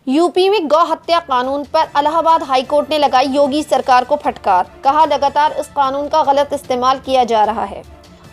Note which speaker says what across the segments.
Speaker 1: UP में गौ हत्या कानून पर इलाहाबाद हाईकोर्ट ने लगाई योगी सरकार को फटकार। कहा, लगातार इस कानून का गलत इस्तेमाल किया जा रहा है।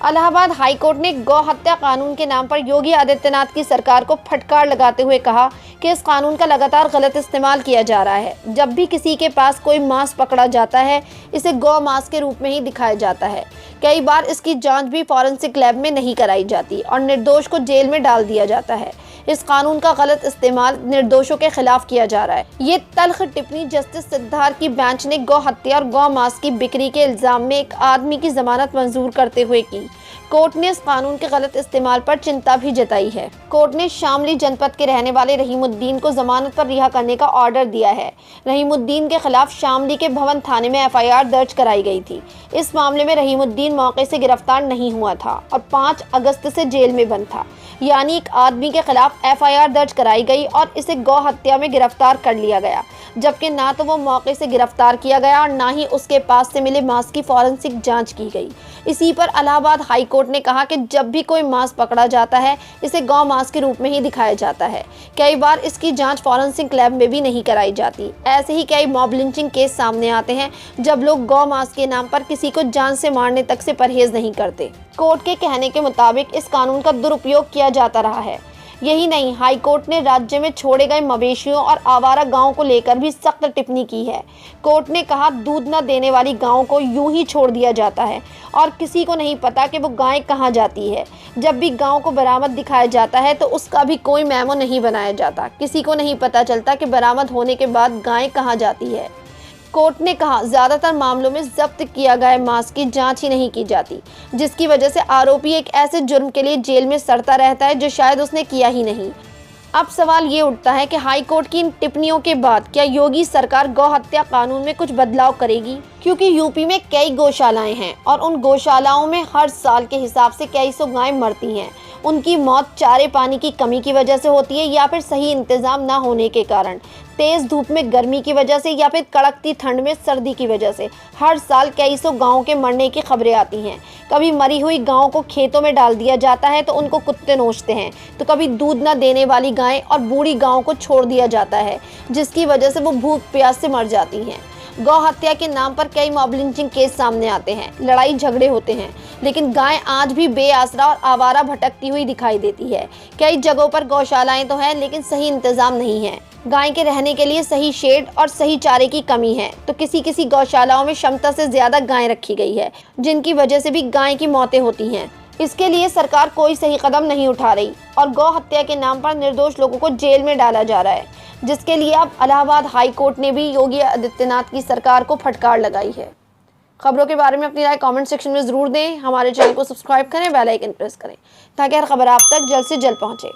Speaker 1: इलाहाबाद हाईकोर्ट ने गौ हत्या कानून के नाम पर योगी आदित्यनाथ की सरकार को फटकार लगाते हुए कहा कि इस कानून का लगातार गलत इस्तेमाल किया जा रहा है। जब भी किसी के पास कोई मांस पकड़ा जाता है, इसे गौ मांस के रूप में ही दिखाया जाता है। कई बार इसकी जांच भी फॉरेंसिक लैब में नहीं कराई जाती और निर्दोष को जेल में डाल दिया जाता है। इस कानून का गलत इस्तेमाल निर्दोषों के खिलाफ किया जा रहा है। ये तल्ख टिप्पणी जस्टिस सिद्धार्थ की बेंच ने गौ हत्या और गौ मांस की बिक्री के इल्जाम में एक आदमी की जमानत मंजूर करते हुए की। कोर्ट ने इस कानून के गलत इस्तेमाल पर चिंता भी जताई है। कोर्ट ने शामली जनपद के रहने वाले रहीमुद्दीन को जमानत पर रिहा करने का ऑर्डर दिया है। रहीमुद्दीन के खिलाफ शामली के भवन थाने में एफआईआर दर्ज कराई गई थी। इस मामले में रहीमुद्दीन मौके से गिरफ्तार नहीं हुआ था और 5 अगस्त से जेल में बंद था। यानी एक आदमी के खिलाफ एफआईआर दर्ज कराई गई और इसे गौ हत्या में गिरफ्तार कर लिया गया, जबकि ना तो वो मौके से गिरफ्तार किया गया और ना ही उसके पास से मिले मांस की फॉरेंसिक जांच की गई। इसी पर इलाहाबाद हाईकोर्ट ने कहा कि जब भी कोई मांस पकड़ा जाता है, इसे गौ मांस के रूप में ही दिखाया जाता है। कई बार इसकी जांच फॉरेंसिक लैब में भी नहीं कराई जाती। ऐसे ही कई मॉब लिंचिंग केस सामने आते हैं जब लोग गौ मांस के नाम पर किसी को जान से मारने तक से परहेज नहीं करते। कोर्ट के कहने के मुताबिक इस कानून का दुरुपयोग किया जाता रहा है। यही नहीं, हाईकोर्ट ने राज्य में छोड़े गए मवेशियों और आवारा गायों को लेकर भी सख्त टिप्पणी की है। कोर्ट ने कहा, दूध न देने वाली गायों को यूं ही छोड़ दिया जाता है और किसी को नहीं पता कि वो गाय कहां जाती है। जब भी गायों को बरामद दिखाया जाता है तो उसका भी कोई मेमो नहीं बनाया जाता। किसी को नहीं पता चलता कि बरामद होने के बाद गाय कहां जाती है। कोर्ट ने कहा, ज्यादातर मामलों में जब्त किया गया मांस की जांच ही नहीं की जाती, जिसकी वजह से आरोपी एक ऐसे जुर्म के लिए जेल में सड़ता रहता है जो शायद उसने किया ही नहीं। अब सवाल ये उठता है कि हाई कोर्ट की इन टिप्पणियों के बाद क्या योगी सरकार गौ हत्या कानून में कुछ बदलाव करेगी? क्योंकि यूपी में कई गौशालाएं हैं और उन गौशालाओं में हर साल के हिसाब से कई सौ गायें मरती हैं। उनकी मौत चारे पानी की कमी की वजह से होती है या फिर सही इंतजाम ना होने के कारण, तेज धूप में गर्मी की वजह से या फिर कड़कती ठंड में सर्दी की वजह से। हर साल कई सौ गायों के मरने की खबरें आती हैं। कभी मरी हुई गायों को खेतों में डाल दिया जाता है तो उनको कुत्ते नोचते हैं, तो कभी दूध न देने वाली गायें और बूढ़ी गायों को छोड़ दिया जाता है, जिसकी वजह से वो भूख प्यास से मर जाती हैं। गौ हत्या के नाम पर कई मॉब लिंचिंग केस सामने आते हैं, लड़ाई झगड़े होते हैं, लेकिन गाय आज भी बेआसरा और आवारा भटकती हुई दिखाई देती है। कई जगहों पर गौशालाएं तो हैं, लेकिन सही इंतजाम नहीं है। गाय के रहने के लिए सही शेड और सही चारे की कमी है, तो किसी किसी गौशालाओं में क्षमता से ज्यादा गाय रखी गई है, जिनकी वजह से भी गाय की मौतें होती हैं। इसके लिए सरकार कोई सही कदम नहीं उठा रही और गौ हत्या के नाम पर निर्दोष लोगों को जेल में डाला जा रहा है, जिसके लिए अब इलाहाबाद हाई कोर्ट ने भी योगी आदित्यनाथ की सरकार को फटकार लगाई है। खबरों के बारे में अपनी राय कमेंट सेक्शन में ज़रूर दें। हमारे चैनल को सब्सक्राइब करें, बेल आइकन प्रेस करें ताकि हर खबर आप तक जल्द से जल्द पहुंचे।